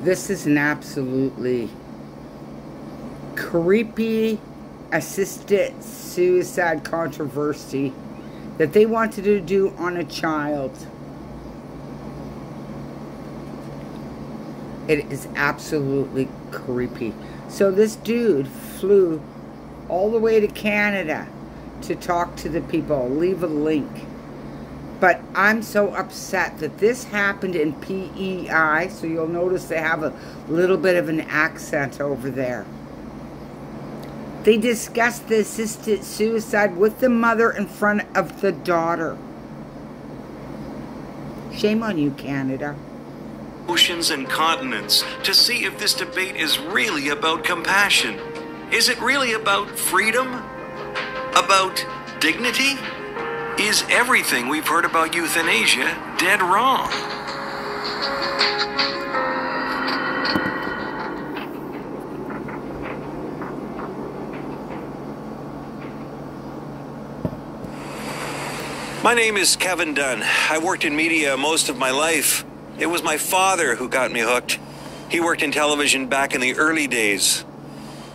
This is an absolutely creepy assisted suicide controversy that they wanted to do on a child. It is absolutely creepy. So this dude flew all the way to Canada to talk to the people. I'll leave a link. But I'm so upset that this happened in PEI, so you'll notice they have a little bit of an accent over there. They discussed the assisted suicide with the mother in front of the daughter. Shame on you, Canada. Oceans and continents to see if this debate is really about compassion. Is it really about freedom? About dignity? Is everything we've heard about euthanasia dead wrong? My name is Kevin Dunn. I worked in media most of my life. It was my father who got me hooked. He worked in television back in the early days.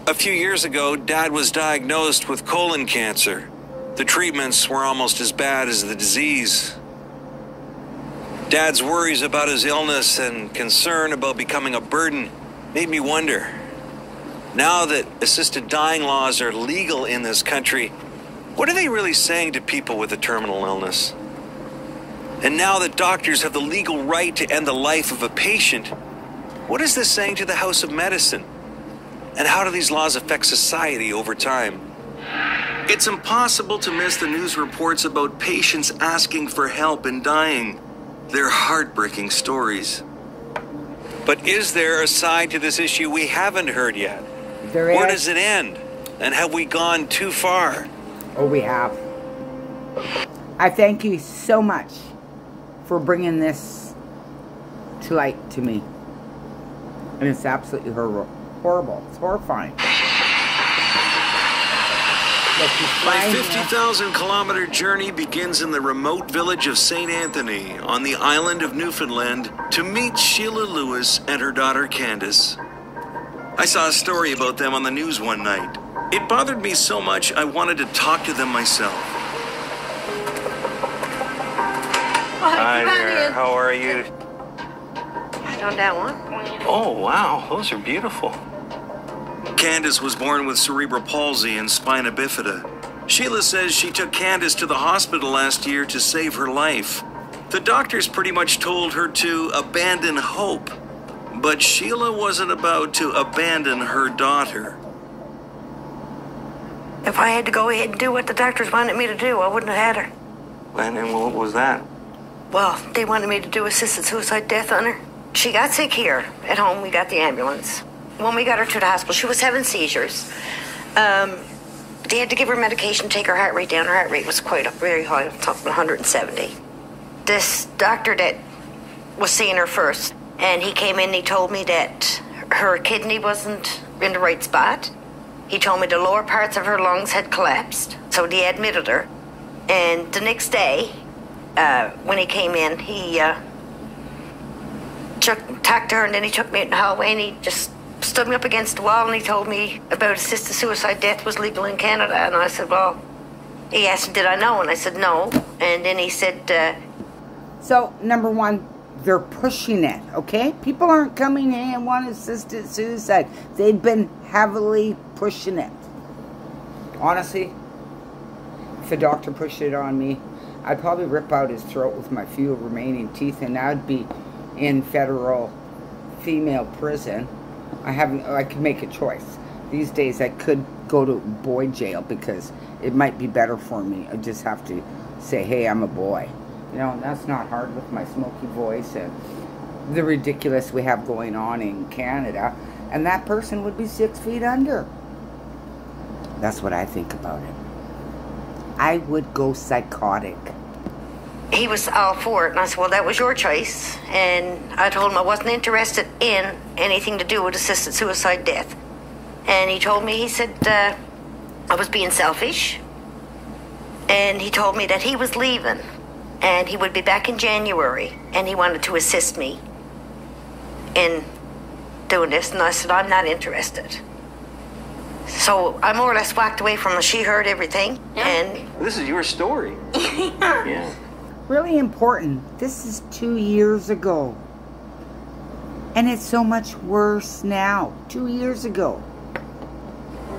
A few years ago, Dad was diagnosed with colon cancer. The treatments were almost as bad as the disease. Dad's worries about his illness and concern about becoming a burden made me wonder. Now that assisted dying laws are legal in this country, what are they really saying to people with a terminal illness? And now that doctors have the legal right to end the life of a patient, what is this saying to the House of Medicine? And how do these laws affect society over time? It's impossible to miss the news reports about patients asking for help and dying. They're heartbreaking stories. But is there a side to this issue we haven't heard yet? Where does it end? And have we gone too far? Oh, we have. I thank you so much for bringing this to light to me. And it's absolutely horrible. It's horrifying. My 50,000-kilometer journey begins in the remote village of St. Anthony on the island of Newfoundland to meet Sheila Lewis and her daughter Candace. I saw a story about them on the news one night. It bothered me so much I wanted to talk to them myself. Hi there, how are you? I don't that one. Oh, wow, those are beautiful. Candace was born with cerebral palsy and spina bifida. Sheila says she took Candace to the hospital last year to save her life. The doctors pretty much told her to abandon hope, but Sheila wasn't about to abandon her daughter. If I had to go ahead and do what the doctors wanted me to do, I wouldn't have had her. And what was that? Well, they wanted me to do assisted suicide death on her. She got sick here. At home, we got the ambulance. When we got her to the hospital, she was having seizures. They had to give her medication, take her heart rate down. Her heart rate was quite up, very high, top of 170. This doctor that was seeing her first, and he came in and he told me that her kidney wasn't in the right spot. He told me the lower parts of her lungs had collapsed, so they admitted her. And the next day, when he came in, he talked to her, and then he took me in the hallway, and he just stood me up against the wall, and he told me about assisted suicide death was legal in Canada. And I said, well, he asked, did I know? And I said, no. And then he said... So, number one, they're pushing it, okay? People aren't coming in and want assisted suicide. They've been heavily pushing it. Honestly, if a doctor pushed it on me, I'd probably rip out his throat with my few remaining teeth, and I'd be in federal female prison. I could make a choice. These days I could go to boy jail because it might be better for me. I just have to say, hey, I'm a boy. You know, that's not hard with my smoky voice and the ridiculous we have going on in Canada. And that person would be 6 feet under. That's what I think about it. I would go psychotic. He was all for it, and I said, well, that was your choice. And I told him I wasn't interested in anything to do with assisted suicide death. And he told me, he said, I was being selfish. And he told me that he was leaving, and he would be back in January, and he wanted to assist me in doing this, and I said, I'm not interested. So I more or less walked away from her. She heard everything, and... This is your story. Yeah. Really important. This is 2 years ago. And it's so much worse now. 2 years ago.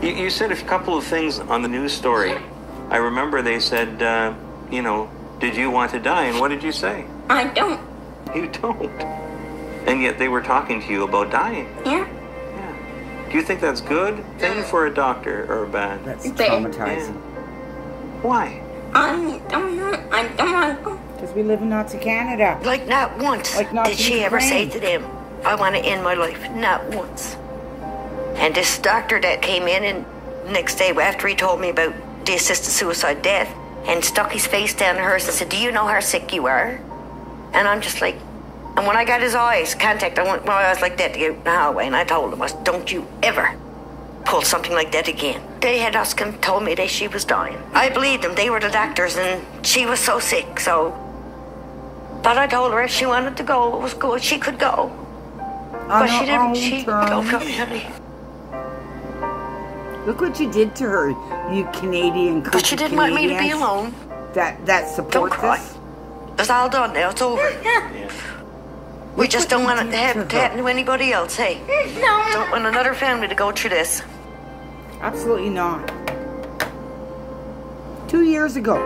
You said a couple of things on the news story. I remember they said, you know, did you want to die? And what did you say? I don't. You don't. And yet they were talking to you about dying. Yeah. Do you think that's good thing for a doctor or bad? That's traumatizing. Why? I don't know. I don't want to. Because we live in Nazi Canada. like not once Like Nazi did she ever say Ukraine. to them, I want to end my life. Not once. And this doctor that came in and next day after he told me about the assisted suicide death and stuck his face down to hers and said, do you know how sick you are? And I'm just like, and when I got his eyes contact, I went, well, I was like that to get out in the hallway, and I told him, I said, don't you ever pull something like that again. They had us come, told me that she was dying. I believed them. They were the doctors, and she was so sick, so. But I told her if she wanted to go, it was good. She could go. But she didn't. She don't come to me. Look what you did to her, you Canadian But she didn't want me to be alone. That support Don't cry. this. It's all done now. It's over. Yeah. We Look just what don't you want it did to happen to her. to anybody else. Hey, No. don't want another family to go through this. Absolutely not. 2 years ago.